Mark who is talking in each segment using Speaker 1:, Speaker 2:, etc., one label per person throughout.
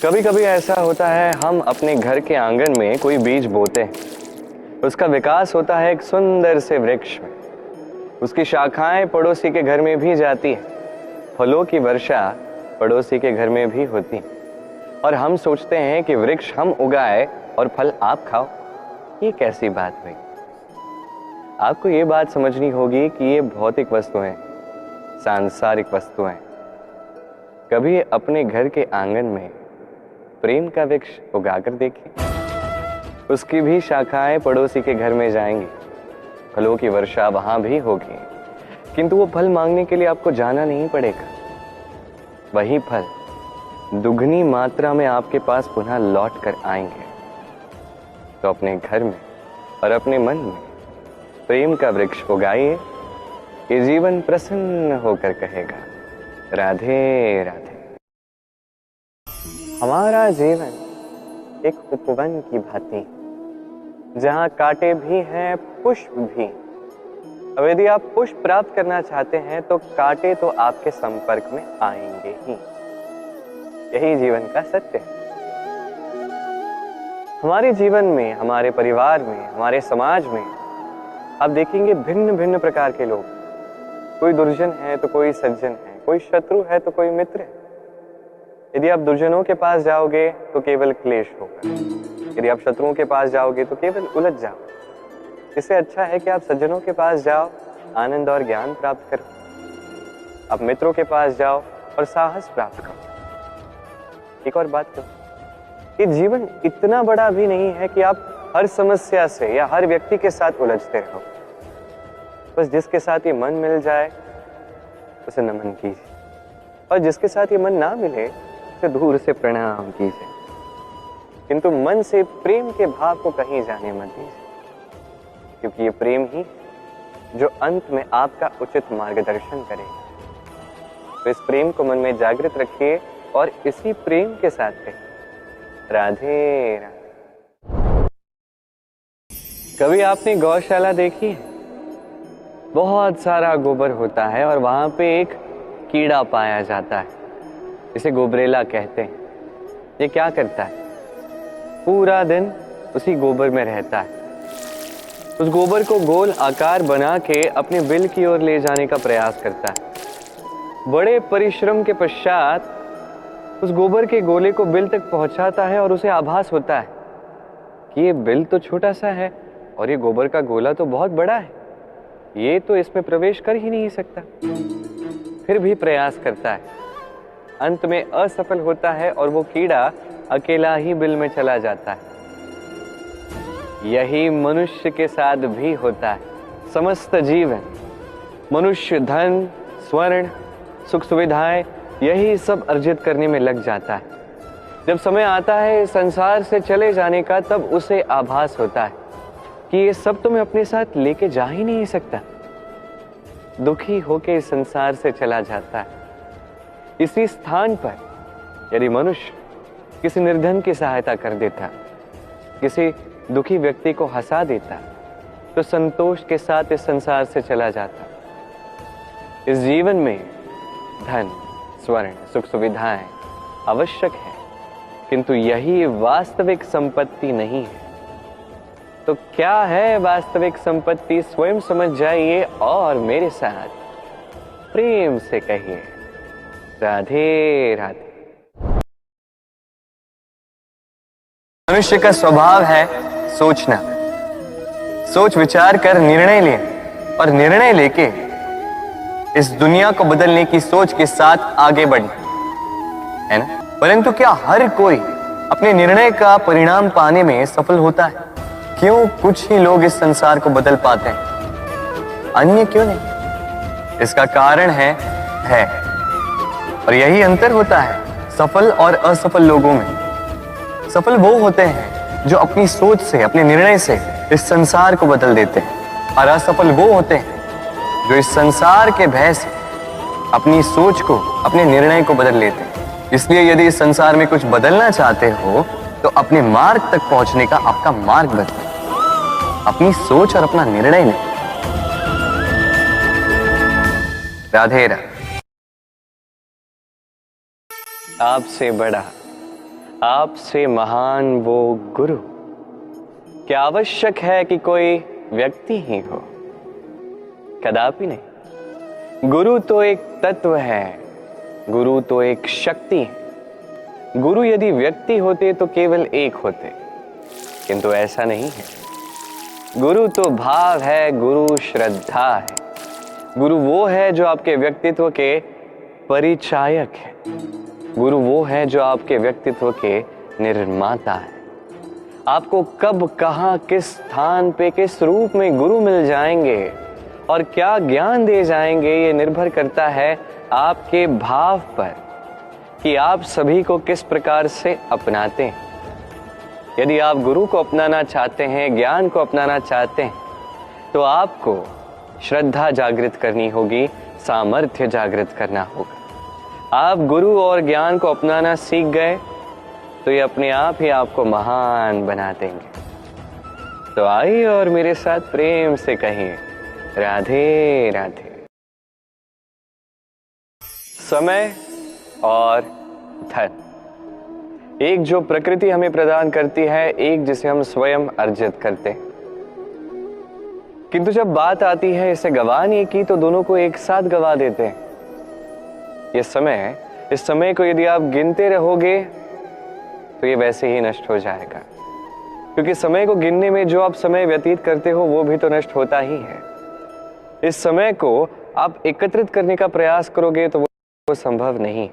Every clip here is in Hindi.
Speaker 1: कभी कभी ऐसा होता है, हम अपने घर के आंगन में कोई बीज बोते हैं। उसका विकास होता है एक सुंदर से वृक्ष में। उसकी शाखाएं पड़ोसी के घर में भी जाती है। फलों की वर्षा पड़ोसी के घर में भी होती है। और हम सोचते हैं कि वृक्ष हम उगाए और फल आप खाओ। ये कैसी बात हुई? आपको ये बात समझनी होगी कि ये भौतिक वस्तुएं, सांसारिक वस्तुएं। कभी अपने घर के आंगन में प्रेम का वृक्ष उगाकर देखिए। उसकी भी शाखाएं पड़ोसी के घर में जाएंगी, फलों की वर्षा वहां भी होगी, किंतु वो फल मांगने के लिए आपको जाना नहीं पड़ेगा। वही फल दुगनी मात्रा में आपके पास पुनः लौट कर आएंगे। तो अपने घर में और अपने मन में प्रेम का वृक्ष उगाइए। ये जीवन प्रसन्न होकर कहेगा, राधे राधे। हमारा जीवन एक उपवन की भांति, जहां कांटे भी हैं, पुष्प भी। अब यदि आप पुष्प प्राप्त करना चाहते हैं तो कांटे तो आपके संपर्क में आएंगे ही। यही जीवन का सत्य है। हमारे जीवन में, हमारे परिवार में, हमारे समाज में आप देखेंगे भिन्न भिन्न प्रकार के लोग। कोई दुर्जन है तो कोई सज्जन है, कोई शत्रु है तो कोई मित्र है। यदि आप दुर्जनों के पास जाओगे तो केवल क्लेश होगा, यदि आप शत्रुओं के पास जाओगे तो केवल उलझ जाओगे। इससे अच्छा है कि आप सज्जनों के पास जाओ, आनंद और ज्ञान प्राप्त करो। आप मित्रों के पास जाओ और साहस प्राप्त करो। एक और बात करो, ये जीवन इतना बड़ा भी नहीं है कि आप हर समस्या से या हर व्यक्ति के साथ उलझते रहो। बस जिसके साथ ये मन मिल जाए उसे नमन कीजिए, और जिसके साथ ये मन ना मिले उसे दूर से प्रणाम कीजिए, किंतु मन से प्रेम के भाव को कहीं जाने मत दीजिए, क्योंकि ये प्रेम ही जो अंत में आपका उचित मार्गदर्शन करेगा। तो इस प्रेम को मन में जागृत रखिए और इसी प्रेम के साथ कहिए, राधे राधे। कभी आपने गौशाला देखी है? बहुत सारा गोबर होता है और वहां पे एक कीड़ा पाया जाता है, इसे गोबरेला कहते हैं। ये क्या करता है? पूरा दिन उसी गोबर में रहता है। उस गोबर को गोल आकार बना के अपने बिल की ओर ले जाने का प्रयास करता है। बड़े परिश्रम के पश्चात उस गोबर के गोले को बिल तक पहुंचाता है और उसे आभास होता है कि ये बिल तो छोटा सा है और ये गोबर का गोला तो बहुत बड़ा है, ये तो इसमें प्रवेश कर ही नहीं सकता। फिर भी प्रयास करता है, अंत में असफल होता है और वो कीड़ा अकेला ही बिल में चला जाता है। यही मनुष्य के साथ भी होता है। समस्त जीवन, मनुष्य धन, स्वर्ण, सुख सुविधाएं, यही सब अर्जित करने में लग जाता है। जब समय आता है संसार से चले जाने का, तब उसे आभास होता है कि ये सब तो मैं अपने साथ लेके जा ही नहीं सकता। दुखी होके इस संसार से चला जाता है। इसी स्थान पर यदि मनुष्य किसी निर्धन की सहायता कर देता, किसी दुखी व्यक्ति को हंसा देता, तो संतोष के साथ इस संसार से चला जाता। इस जीवन में धन, स्वर्ण, सुख सुविधाएं आवश्यक है, किंतु यही वास्तविक संपत्ति नहीं है। तो क्या है वास्तविक संपत्ति? स्वयं समझ जाइए और मेरे साथ प्रेम से कहिए, राधे राधे। मनुष्य का स्वभाव है सोचना। सोच विचार कर निर्णय ले, और निर्णय लेके इस दुनिया को बदलने की सोच के साथ आगे बढ़े, है ना? परंतु क्या हर कोई अपने निर्णय का परिणाम पाने में सफल होता है? क्यों कुछ ही लोग इस संसार को बदल पाते हैं, अन्य क्यों नहीं? इसका कारण है भय। और यही अंतर होता है सफल और असफल लोगों में। सफल वो होते हैं जो अपनी सोच से, अपने निर्णय से इस संसार को बदल देते हैं, और असफल वो होते हैं जो इस संसार के भय से अपनी सोच को, अपने निर्णय को बदल लेते हैं। इसलिए यदि इस संसार में कुछ बदलना चाहते हो तो अपने मार्ग तक पहुंचने का आपका मार्ग बदलो, अपनी सोच और अपना निर्णय लें। राधे राधे। आपसे बड़ा, आपसे महान वो गुरु, क्या आवश्यक है कि कोई व्यक्ति ही हो? कदापि नहीं। गुरु तो एक तत्व है, गुरु तो एक शक्ति है। गुरु यदि व्यक्ति होते तो केवल एक होते, किंतु ऐसा नहीं है। गुरु तो भाव है, गुरु श्रद्धा है। गुरु वो है जो आपके व्यक्तित्व के परिचायक है। गुरु वो है जो आपके व्यक्तित्व के निर्माता है। आपको कब, कहां, किस स्थान पे, किस रूप में गुरु मिल जाएंगे और क्या ज्ञान दे जाएंगे, ये निर्भर करता है आपके भाव पर कि आप सभी को किस प्रकार से अपनाते हैं। यदि आप गुरु को अपनाना चाहते हैं, ज्ञान को अपनाना चाहते हैं, तो आपको श्रद्धा जागृत करनी होगी, सामर्थ्य जागृत करना होगा। आप गुरु और ज्ञान को अपनाना सीख गए तो ये अपने आप ही आपको महान बना देंगे। तो आइए और मेरे साथ प्रेम से कहिए, राधे राधे। समय और धन, एक जो प्रकृति हमें प्रदान करती है, एक जिसे हम स्वयं अर्जित करते हैं। किंतु जब बात आती है इसे गंवाने की, तो दोनों को एक साथ गंवा देते हैं। इस समय को यदि आप गिनते रहोगे तो ये वैसे ही नष्ट हो जाएगा, क्योंकि समय को गिनने में जो आप समय व्यतीत करते हो वो भी तो नष्ट होता ही है। इस समय को आप एकत्रित करने का प्रयास करोगे तो वो संभव नहीं।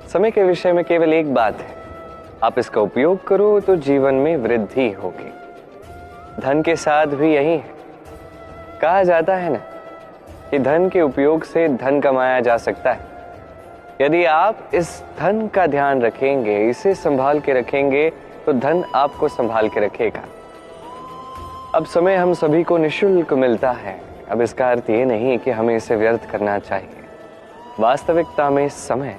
Speaker 1: समय के विषय में केवल एक बात है, आप इसका उपयोग करो तो जीवन में वृद्धि होगी। धन के साथ भी यही है। कहा जाता है ना कि धन के उपयोग से धन कमाया जा सकता है। यदि आप इस धन का ध्यान रखेंगे, इसे संभाल के रखेंगे, तो धन आपको संभाल के रखेगा। अब समय हम सभी को निःशुल्क मिलता है। अब इसका अर्थ ये नहीं कि हमें इसे व्यर्थ करना चाहिए। वास्तविकता में समय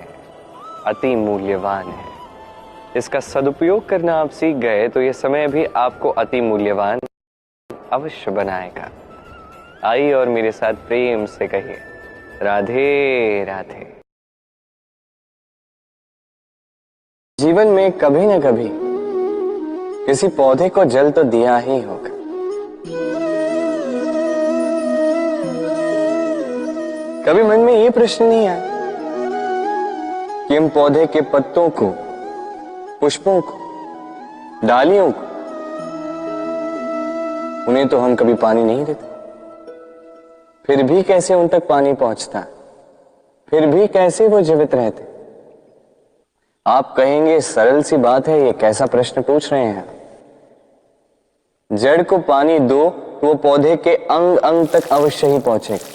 Speaker 1: अति मूल्यवान है। इसका सदुपयोग करना आप सीख गए तो ये समय भी आपको अति मूल्यवान अवश्य बनाएगा। आइए और मेरे साथ प्रेम से कहिए, राधे राधे। जीवन में कभी न कभी किसी पौधे को जल तो दिया ही होगा। कभी मन में ये प्रश्न नहीं आया कि हम पौधे के पत्तों को, पुष्पों को, डालियों को, उन्हें तो हम कभी पानी नहीं देते, फिर भी कैसे उन तक पानी पहुंचता, फिर भी कैसे वो जीवित रहते। आप कहेंगे सरल सी बात है, ये कैसा प्रश्न पूछ रहे हैं। जड़ को पानी दो तो वो पौधे के अंग अंग तक अवश्य ही पहुंचेगा,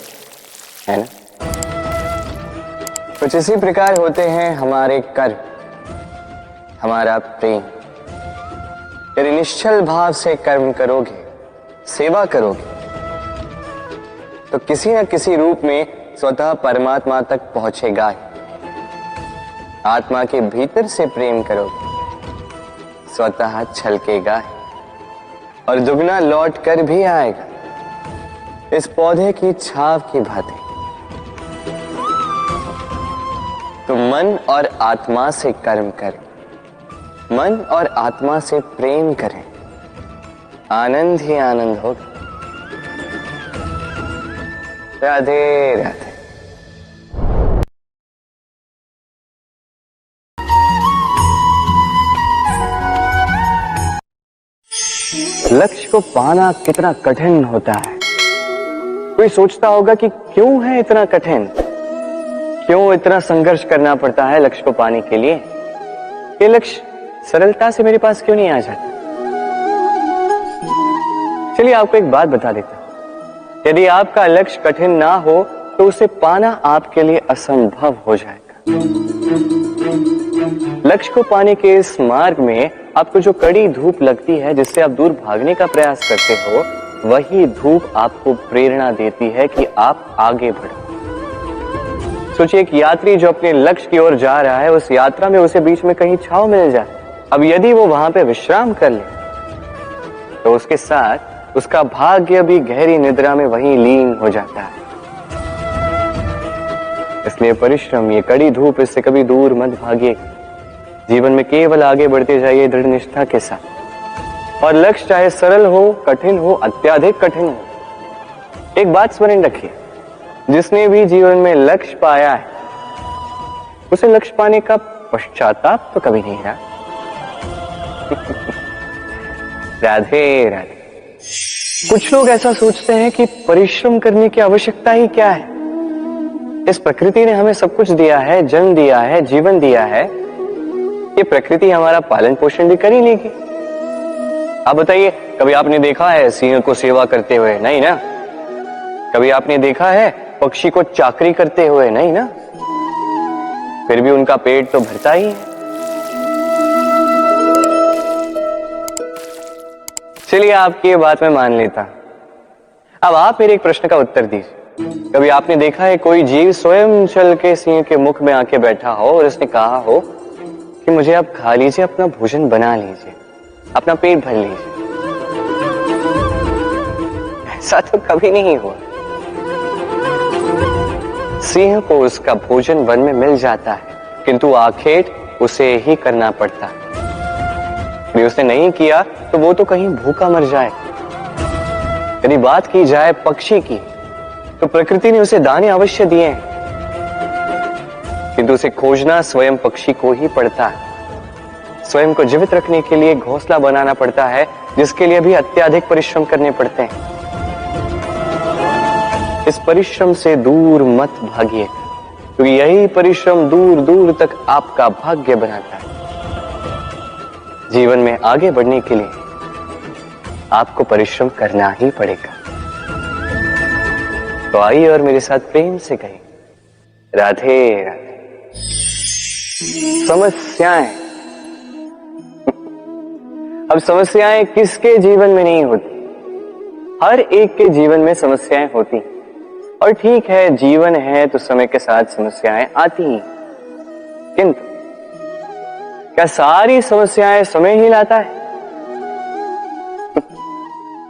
Speaker 1: है ना। कुछ इसी प्रकार होते हैं हमारे कर्म, हमारा प्रेम। यदि निश्चल भाव से कर्म करोगे, सेवा करोगे, तो किसी न किसी रूप में स्वतः परमात्मा तक पहुंचेगा। आत्मा के भीतर से प्रेम करोगे, स्वतः छलकेगा और दुगना लौट कर भी आएगा, इस पौधे की छाव की भांति। तो मन और आत्मा से कर्म करें, मन और आत्मा से प्रेम करें, आनंद ही आनंद होगा। राधे राधे। लक्ष्य को पाना कितना कठिन होता है। कोई सोचता होगा कि क्यों है इतना कठिन, क्यों इतना संघर्ष करना पड़ता है लक्ष्य को पाने के लिए। ये लक्ष्य सरलता से मेरे पास क्यों नहीं आ जाता। चलिए आपको एक बात बता देता हूं, यदि आपका लक्ष्य कठिन ना हो तो उसे पाना आपके लिए असंभव हो जाएगा। लक्ष्य को पाने के इस मार्ग में आपको जो कड़ी धूप लगती है, जिससे आप दूर भागने का प्रयास करते हो, वही धूप आपको प्रेरणा देती है कि आप आगे बढ़ो। सोचिए एक यात्री जो अपने लक्ष्य की ओर जा रहा है, उस यात्रा में उसे बीच में कहीं छांव मिल जाए। अब यदि वो वहां पे विश्राम कर ले तो उसके साथ उसका भाग्य भी गहरी निद्रा में वहीं लीन हो जाता है। इसलिए परिश्रम, ये कड़ी धूप, इससे कभी दूर मत भागिए। जीवन में केवल आगे बढ़ते जाइए दृढ़ निष्ठा के साथ, और लक्ष्य चाहे सरल हो, कठिन हो, अत्याधिक कठिन हो, एक बात स्मरण रखिए, जिसने भी जीवन में लक्ष्य पाया है उसे लक्ष्य पाने का पश्चाताप तो कभी नहीं रहा। राधे राधे। कुछ लोग ऐसा सोचते हैं कि परिश्रम करने की आवश्यकता ही क्या है, इस प्रकृति ने हमें सब कुछ दिया है, जन्म दिया है, जीवन दिया है, ये प्रकृति हमारा पालन पोषण भी कर ही लेगी। आप बताइए, कभी आपने देखा है सिंह को सेवा करते हुए? नहीं ना। कभी आपने देखा है पक्षी को चाकरी करते हुए? नहीं ना। फिर भी उनका पेट तो भरता ही है। चलिए आपकी ये बात मैं मान लेता। अब आप मेरे एक प्रश्न का उत्तर दीजिए। कभी आपने देखा है कोई जीव स्वयं चल के सिंह के मुख में आके बैठा हो और उसने कहा हो कि मुझे आप खा लीजिए, अपना भोजन बना लीजिए, अपना पेट भर लीजिए? ऐसा तो कभी नहीं हुआ। सिंह को उसका भोजन वन में मिल जाता है, किंतु आखेट उसे ही करना पड़ता है। यदि उसने नहीं किया तो वो तो कहीं भूखा मर जाए। यदि बात की जाए पक्षी की, तो प्रकृति ने उसे दाने अवश्य दिए हैं, किंतु उसे खोजना स्वयं पक्षी को ही पड़ता है। स्वयं को जीवित रखने के लिए घोंसला बनाना पड़ता है, जिसके लिए भी अत्याधिक परिश्रम करने पड़ते हैं। इस परिश्रम से दूर मत भागिए, क्योंकि यही परिश्रम दूर दूर तक आपका भाग्य बनाता है। जीवन में आगे बढ़ने के लिए आपको परिश्रम करना ही पड़ेगा। तो आइए और मेरे साथ प्रेम से कहें, राधे राधे। समस्याएं, अब समस्याएं किसके जीवन में नहीं होती? हर एक के जीवन में समस्याएं होती, और ठीक है, जीवन है तो समय के साथ समस्याएं आती ही। किंतु क्या सारी समस्याएं समय ही लाता है?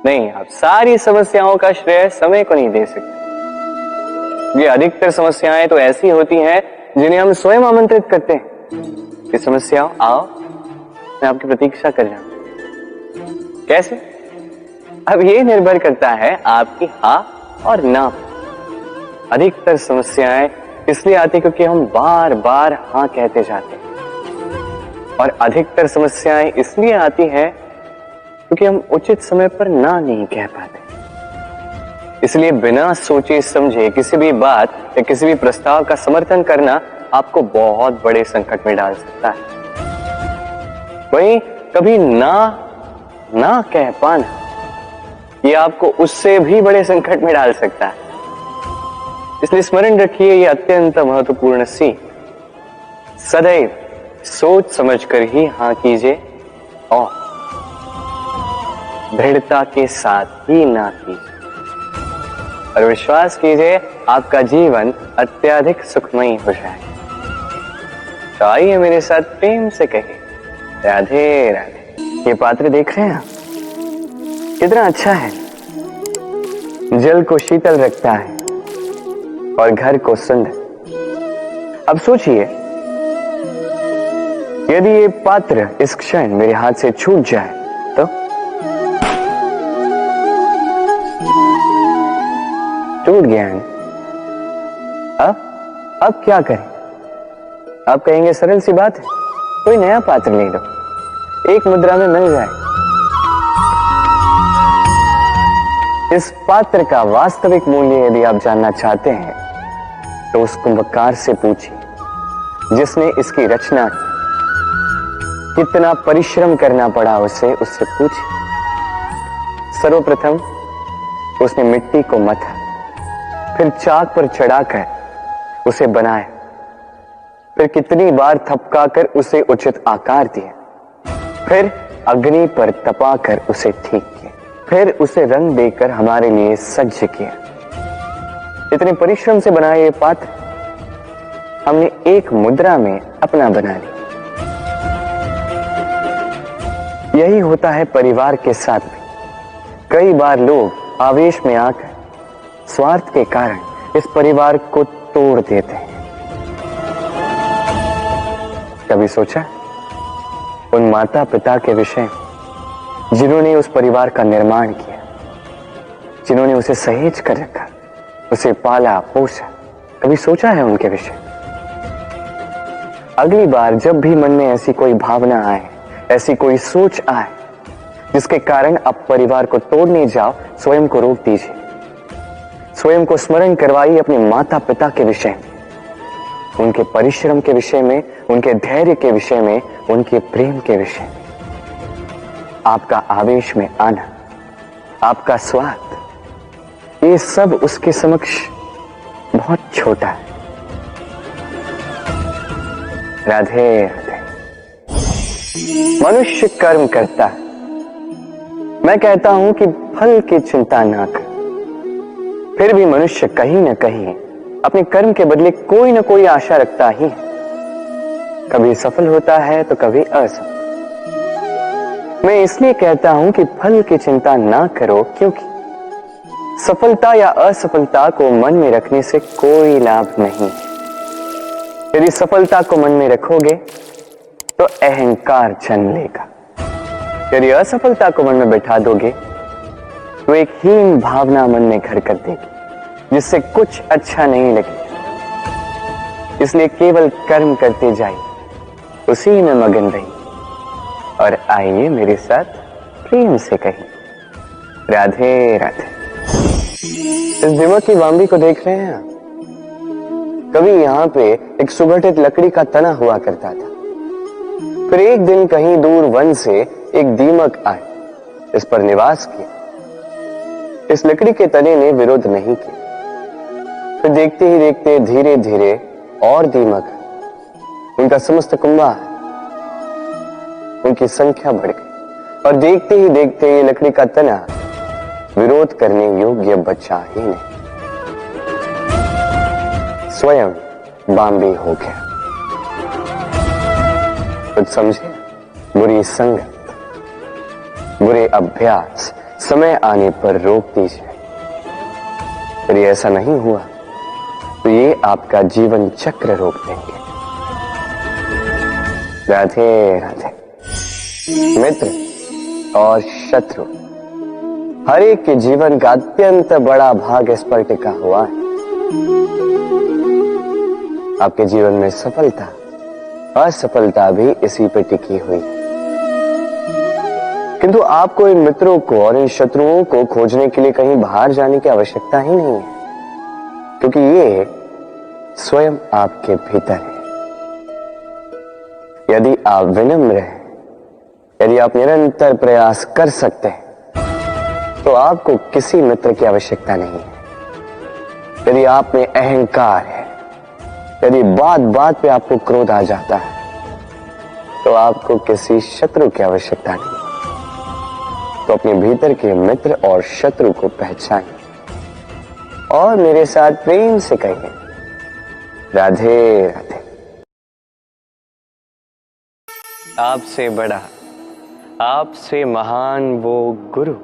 Speaker 1: नहीं, आप सारी समस्याओं का श्रेय समय को नहीं दे सकते। ये अधिकतर समस्याएं तो ऐसी होती हैं जिन्हें हम स्वयं आमंत्रित करते हैं कि समस्याओं आओ, मैं आपकी प्रतीक्षा कर रहा हूं। कैसे? अब ये निर्भर करता है आपकी हाँ और ना। अधिकतर समस्याएं इसलिए आती क्योंकि हम बार बार हाँ कहते जाते हैं, और अधिकतर समस्याएं इसलिए आती हैं क्योंकि हम उचित समय पर ना नहीं कह पाते। इसलिए बिना सोचे समझे किसी भी बात या किसी भी प्रस्ताव का समर्थन करना आपको बहुत बड़े संकट में डाल सकता है। वहीं कभी ना कह पाना, यह आपको उससे भी बड़े संकट में डाल सकता है। इसलिए स्मरण रखिए, यह अत्यंत महत्वपूर्ण सीख, सदैव सोच समझकर ही हाँ कीजिए और दृढ़ता के साथ ही ना कीजिए, और विश्वास कीजिए आपका जीवन अत्यधिक सुखमयी हो जाए। तो आइए मेरे साथ प्रेम से कहिए, राधे राधे। ये पात्र देख रहे हैं आप, कितना अच्छा है। जल को शीतल रखता है और घर को सुंदर। अब सोचिए, यदि ये पात्र इस क्षण मेरे हाथ से छूट जाए तो टूट गया है। अब क्या करें? आप कहेंगे सरल सी बात है, कोई नया पात्र ले लो, एक मुद्रा में मिल जाए। इस पात्र का वास्तविक मूल्य यदि आप जानना चाहते हैं तो उस कुंभकार से पूछिए जिसने इसकी रचना की, कितना परिश्रम करना पड़ा उसे, उससे पूछिए। सर्वप्रथम उसने मिट्टी को मथा, फिर चाक पर चढ़ाकर उसे बनाया, फिर कितनी बार थपकाकर उसे उचित आकार दिया, फिर अग्नि पर तपाकर उसे ठीक किया, फिर उसे रंग देकर हमारे लिए सज्ज किया। इतने परिश्रम से बनाए ये पात्र हमने एक मुद्रा में अपना बना लिया। यही होता है परिवार के साथ भी। कई बार लोग आवेश में आकर स्वार्थ के कारण इस परिवार को तोड़ देते हैं। कभी सोचा उन माता पिता के विषय जिन्होंने उस परिवार का निर्माण किया, जिन्होंने उसे सहेज कर रखा, उसे पाला पोसा, कभी सोचा है उनके विषय? अगली बार जब भी मन में ऐसी कोई भावना आए, ऐसी कोई सोच आए जिसके कारण आप परिवार को तोड़ने जाओ, स्वयं को रोक दीजिए। स्वयं को स्मरण करवाइए अपने माता पिता के विषय में, उनके परिश्रम के विषय में, उनके धैर्य के विषय में, उनके प्रेम के विषय में। आपका आवेश में आना, आपका स्वाद, ये सब उसके समक्ष बहुत छोटा है। राधे राधे। मनुष्य कर्म करता है, मैं कहता हूं कि फल की चिंता ना कर। फिर भी मनुष्य कहीं ना कहीं अपने कर्म के बदले कोई ना कोई आशा रखता ही है। कभी सफल होता है तो कभी असफल। मैं इसलिए कहता हूं कि फल की चिंता ना करो, क्योंकि सफलता या असफलता को मन में रखने से कोई लाभ नहीं। यदि सफलता को मन में रखोगे तो अहंकार जन्म लेगा। यदि असफलता को मन में बैठा दोगे तो एक हीन भावना मन में घर कर देगी, जिससे कुछ अच्छा नहीं लगेगा। इसलिए केवल कर्म करते जाइए, उसी में मगन रहिए और आइए मेरे साथ प्रेम से कहिए राधे राधे। इस दीमक की बाम्बी को देख रहे हैं आप? कभी यहां पे एक सुगठित लकड़ी का तना हुआ करता था। फिर एक दिन कहीं दूर वन से एक दीमक आए, इस पर निवास किया। इस लकड़ी के तने ने विरोध नहीं किया। फिर देखते ही देखते धीरे धीरे और दीमक, उनका समस्त कुंभा, उनकी संख्या बढ़ गई और देखते ही देखते ये लकड़ी का तना विरोध करने योग्य बचा ही नहीं, स्वयं बाम्बी हो गया। कुछ समझे? बुरी संगत, बुरे अभ्यास समय आने पर रोक दीजिए। यदि ऐसा नहीं हुआ तो ये आपका जीवन चक्र रोक देंगे। राधे राधे। मित्र और शत्रु, हर एक के जीवन का अत्यंत बड़ा भाग इस पर टिका हुआ है। आपके जीवन में सफलता, असफलता भी इसी पर टिकी हुई है। किंतु आपको इन मित्रों को और इन शत्रुओं को खोजने के लिए कहीं बाहर जाने की आवश्यकता ही नहीं है, क्योंकि ये स्वयं आपके भीतर है। यदि आप विनम्र हैं, यदि आप निरंतर प्रयास कर सकते हैं, तो आपको किसी मित्र की आवश्यकता नहीं है। यदि आप में अहंकार है, यदि बात बात पे आपको क्रोध आ जाता है, तो आपको किसी शत्रु की आवश्यकता नहीं। तो अपने भीतर के मित्र और शत्रु को पहचानिए और मेरे साथ प्रेम से कहिए राधे राधे। आपसे बड़ा, आपसे महान वो गुरु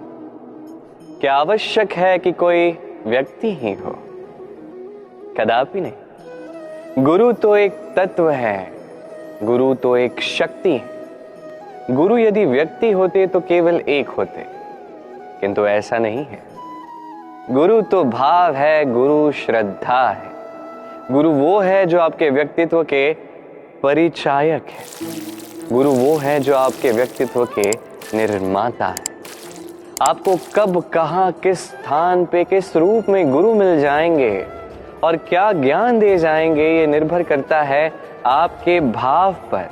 Speaker 1: क्या आवश्यक है कि कोई व्यक्ति ही हो? कदापि नहीं। गुरु तो एक तत्व है, गुरु तो एक शक्ति है। गुरु यदि व्यक्ति होते तो केवल एक होते, किंतु ऐसा नहीं है। गुरु तो भाव है, गुरु श्रद्धा है। गुरु वो है जो आपके व्यक्तित्व के परिचायक है। गुरु वो है जो आपके व्यक्तित्व के निर्माता है। आपको कब, कहां, किस स्थान पे, किस रूप में गुरु मिल जाएंगे और क्या ज्ञान दे जाएंगे, ये निर्भर करता है आपके भाव पर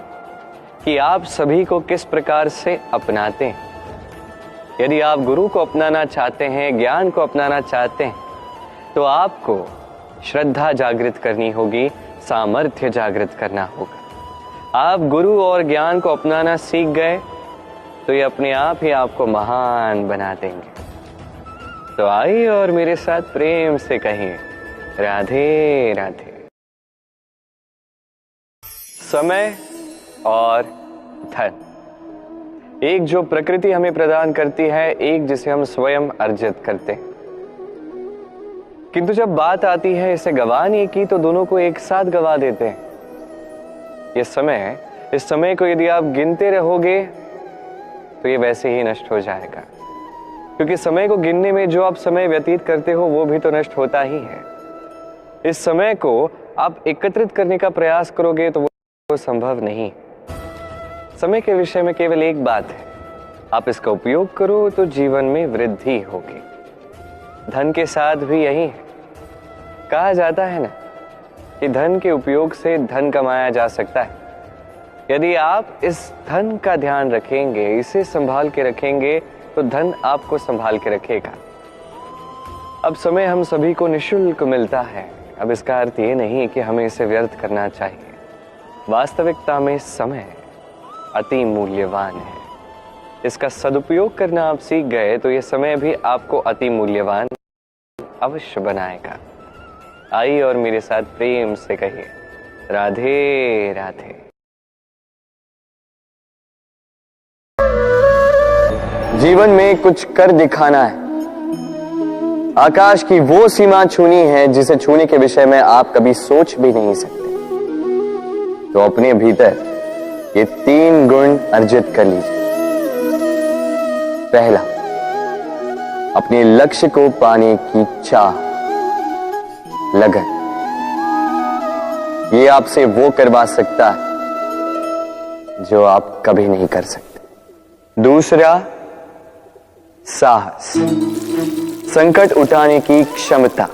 Speaker 1: कि आप सभी को किस प्रकार से अपनाते हैं। यदि आप गुरु को अपनाना चाहते हैं, ज्ञान को अपनाना चाहते हैं, तो आपको श्रद्धा जागृत करनी होगी, सामर्थ्य जागृत करना होगा। आप गुरु और ज्ञान को अपनाना सीख गए तो ये अपने आप ही आपको महान बना देंगे। तो आइए और मेरे साथ प्रेम से कहिए राधे राधे। समय और धन, एक जो प्रकृति हमें प्रदान करती है, एक जिसे हम स्वयं अर्जित करते हैं। किंतु जब बात आती है इसे गंवाने की, तो दोनों को एक साथ गंवा देते हैं। ये समय इस समय को यदि आप गिनते रहोगे तो ये वैसे ही नष्ट हो जाएगा, क्योंकि समय को गिनने में जो आप समय व्यतीत करते हो वो भी तो नष्ट होता ही है। इस समय को आप एकत्रित करने का प्रयास करोगे तो वो संभव नहीं। समय के विषय में केवल एक बात है, आप इसका उपयोग करो तो जीवन में वृद्धि होगी। धन के साथ भी यही है। कहा जाता है ना कि धन के उपयोग से धन कमाया जा सकता है। यदि आप इस धन का ध्यान रखेंगे, इसे संभाल के रखेंगे, तो धन आपको संभाल के रखेगा। अब समय हम सभी को निःशुल्क मिलता है। अब इसका अर्थ ये नहीं कि हमें इसे व्यर्थ करना चाहिए। वास्तविकता में समय अति मूल्यवान है। इसका सदुपयोग करना आप सीख गए तो ये समय भी आपको अति मूल्यवान अवश्य बनाएगा। आइए और मेरे साथ प्रेम से कहिए, राधे राधे। जीवन में कुछ कर दिखाना है। आकाश की वो सीमा छूनी है जिसे छूने के विषय में आप कभी सोच भी नहीं सकते। तो अपने भीतर ये 3 गुण अर्जित कर लीजिए। पहला, अपने लक्ष्य को पाने की चाह, लगन। ये आपसे वो करवा सकता है जो आप कभी नहीं कर सकते। दूसरा, साहस, संकट उठाने की क्षमता।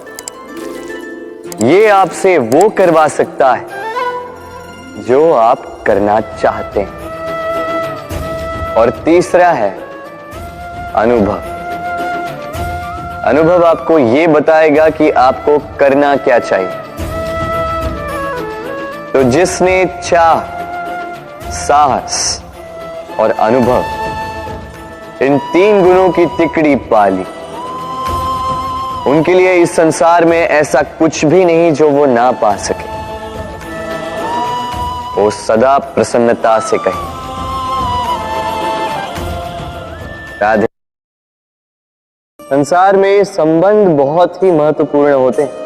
Speaker 1: ये आपसे वो करवा सकता है जो आप करना चाहते हैं। और तीसरा है अनुभव। अनुभव आपको यह बताएगा कि आपको करना क्या चाहिए। तो जिसने चाह, साहस और अनुभव, इन 3 गुणों की तिकड़ी पाली, उनके लिए इस संसार में ऐसा कुछ भी नहीं जो वो ना पा सके। वो सदा प्रसन्नता से कहे, राधे। संसार में संबंध बहुत ही महत्वपूर्ण होते हैं।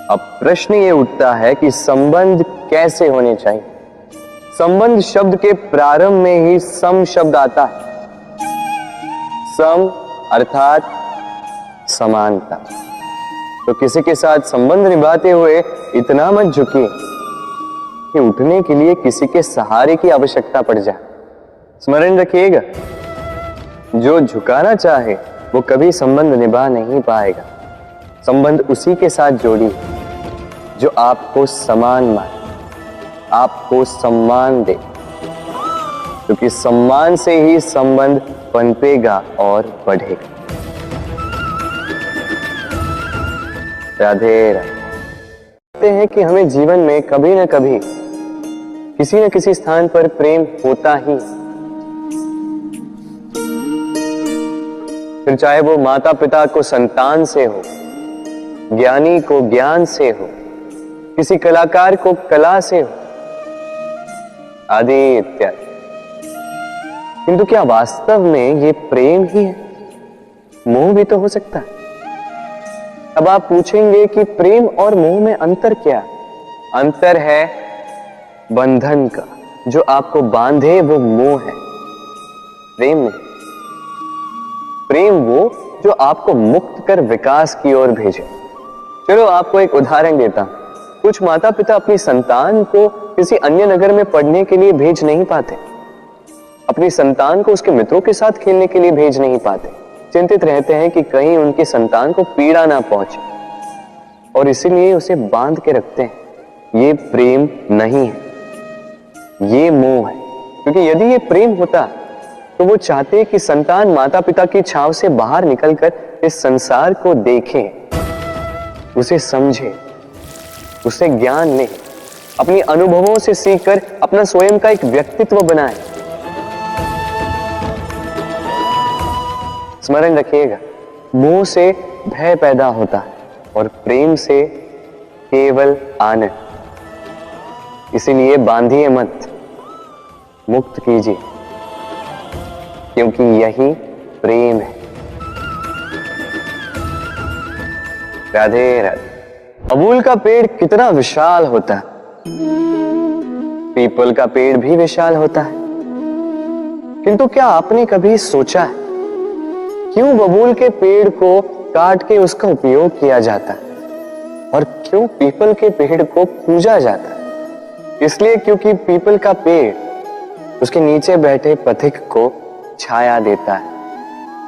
Speaker 1: अब प्रश्न ये उठता है कि संबंध कैसे होने चाहिए। संबंध शब्द के प्रारंभ में ही सम शब्द आता है। सम अर्थात समानता। तो किसी के साथ संबंध निभाते हुए इतना मत झुकिए कि उठने के लिए किसी के सहारे की आवश्यकता पड़ जाए। स्मरण रखिएगा, जो झुकाना चाहे वो कभी संबंध निभा नहीं पाएगा। संबंध उसी के साथ जोड़ी जो आपको समान माने, आपको सम्मान दे, क्योंकि सम्मान से ही संबंध पनपेगा और बढ़ेगा। राधे राधे। कहते हैं कि हमें जीवन में कभी न कभी किसी न किसी स्थान पर प्रेम होता ही, फिर चाहे वो माता पिता को संतान से हो, ज्ञानी को ज्ञान से हो, किसी कलाकार को कला से हो, आदि इत्यादि। किंतु क्या वास्तव में ये प्रेम ही है? मोह भी तो हो सकता है। अब आप पूछेंगे कि प्रेम और मोह में अंतर क्या? अंतर है बंधन का। जो आपको बांधे वो मोह है, प्रेम नहीं। प्रेम वो जो आपको मुक्त कर विकास की ओर भेजे। चलो आपको एक उदाहरण देता हूं। कुछ माता पिता अपनी संतान को किसी अन्य नगर में पढ़ने के लिए भेज नहीं पाते, अपनी संतान को उसके मित्रों के साथ खेलने के लिए भेज नहीं पाते। चिंतित रहते हैं कि कहीं उनकी संतान को पीड़ा ना पहुंचे, और इसीलिए उसे बांध के रखते हैं। ये प्रेम नहीं है, ये मोह है। क्योंकि यदि ये प्रेम होता तो वो चाहते कि संतान माता पिता की छाव से बाहर निकलकर इस संसार को देखे, उसे समझे, उसे ज्ञान ले, अपनी अनुभवों से सीखकर अपना स्वयं का एक व्यक्तित्व बनाए। स्मरण रखिएगा, मोह से भय पैदा होता है और प्रेम से केवल आनंद। इसीलिए बांधिए मत, मुक्त कीजिए, क्योंकि यही प्रेम है। राधे राधे। अबूल का पेड़ कितना विशाल होता है, पीपल का पेड़ भी विशाल होता है। किंतु क्या आपने कभी सोचा है क्यों बबूल के पेड़ को काट के उसका उपयोग किया जाता है और क्यों पीपल के पेड़ को पूजा जाता है? इसलिए क्योंकि पीपल का पेड़ उसके नीचे बैठे पथिक को छाया देता है,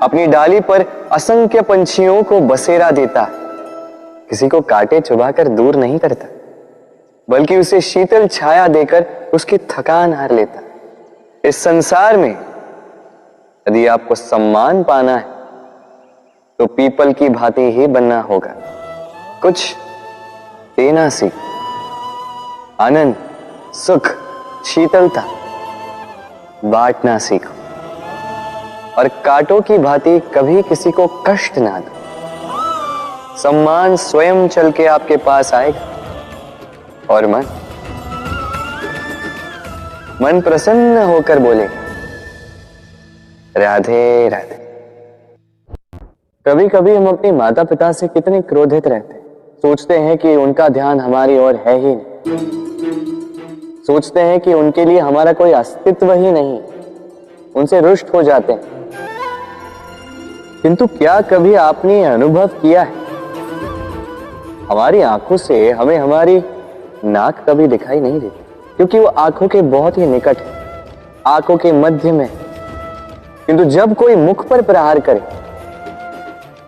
Speaker 1: अपनी डाली पर असंख्य पंछियों को बसेरा देता है, किसी को काटे चुभाकर दूर नहीं करता, बल्कि उसे शीतल छाया देकर उसकी थकान हर लेता है। इस संसार में यदि आपको सम्मान पाना है तो पीपल की भांति ही बनना होगा। कुछ देना सीखो, आनंद, सुख, शीतलता बांटना सीखो और कांटों की भांति कभी किसी को कष्ट ना दो। सम्मान स्वयं चल के आपके पास आएगा और मन प्रसन्न होकर बोलेगा, राधे राधे। कभी कभी हम अपने माता पिता से कितने क्रोधित रहते हैं, सोचते हैं कि उनका ध्यान हमारी ओर है ही नहीं, सोचते हैं कि उनके लिए हमारा कोई अस्तित्व ही नहीं, उनसे रुष्ट हो जाते हैं। किंतु क्या कभी आपने अनुभव किया है हमारी आंखों से हमें हमारी नाक कभी दिखाई नहीं देती, क्योंकि वो आंखों के बहुत ही निकट है, आंखों के मध्य में। किंतु जब कोई मुख पर प्रहार करे,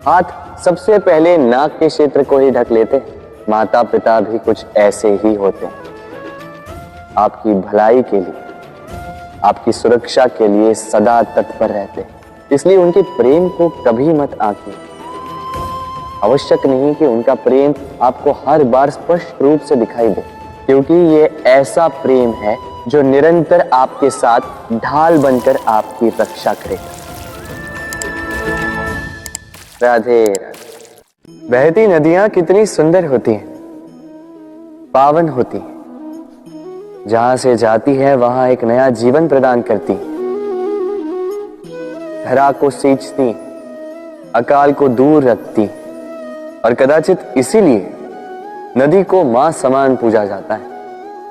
Speaker 1: हाथ सबसे पहले नाक के क्षेत्र को ही ढक लेते हैं। माता पिता भी कुछ ऐसे ही होते हैं, आपकी भलाई के लिए, आपकी सुरक्षा के लिए सदा तत्पर रहते हैं। इसलिए उनके प्रेम को कभी मत आंकिए। आवश्यक नहीं कि उनका प्रेम आपको हर बार स्पष्ट रूप से दिखाई दे, क्योंकि ये ऐसा प्रेम है जो निरंतर आपके साथ ढाल बनकर आपकी रक्षा करेगा। राधे राधे। बहती नदियां कितनी सुंदर होती हैं, पावन होती हैं, जहां से जाती है वहां एक नया जीवन प्रदान करती है, धरा को सींचती, अकाल को दूर रखती, और कदाचित इसीलिए नदी को मां समान पूजा जाता है।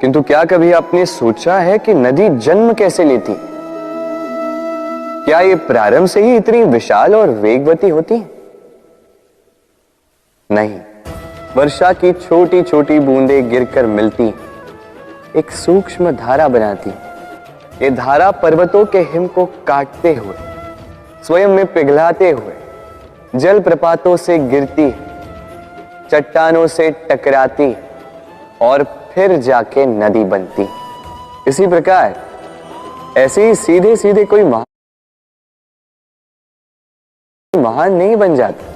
Speaker 1: किंतु क्या कभी आपने सोचा है कि नदी जन्म कैसे लेती? क्या ये प्रारंभ से ही इतनी विशाल और वेगवती होती है? नहीं, वर्षा की छोटी छोटी बूंदें गिरकर मिलती एक सूक्ष्म धारा बनाती। ये धारा पर्वतों के हिम को काटते हुए, स्वयं में पिघलाते हुए जल प्रपातों से गिरती, चट्टानों से टकराती और फिर जाके नदी बनती। इसी प्रकार ऐसे ही सीधे सीधे कोई महान नहीं बन जाता।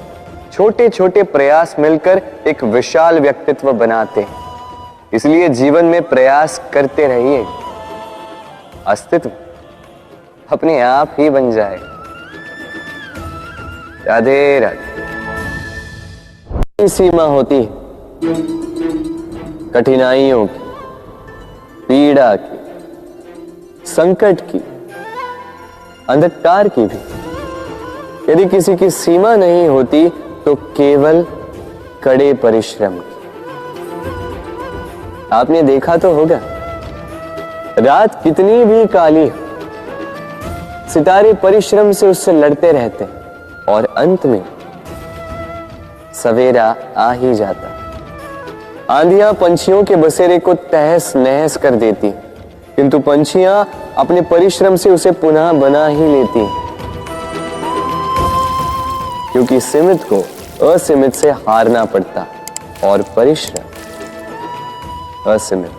Speaker 1: छोटे छोटे प्रयास मिलकर एक विशाल व्यक्तित्व बनाते हैं। इसलिए जीवन में प्रयास करते रहिए, अस्तित्व अपने आप ही बन जाएगा। राधे राधे। सीमा होती है कठिनाइयों की, पीड़ा की, संकट की, अंधकार की भी। यदि किसी की सीमा नहीं होती तो केवल कड़े परिश्रम की। आपने देखा तो होगा, रात कितनी भी काली हो, सितारे परिश्रम से उससे लड़ते रहते और अंत में सवेरा आ ही जाता। आंधियां पंछियों के बसेरे को तहस नहस कर देती, किंतु पंछियां अपने परिश्रम से उसे पुनः बना ही लेती, क्योंकि सीमित को असीमित से हारना पड़ता और परिश्रम असीमित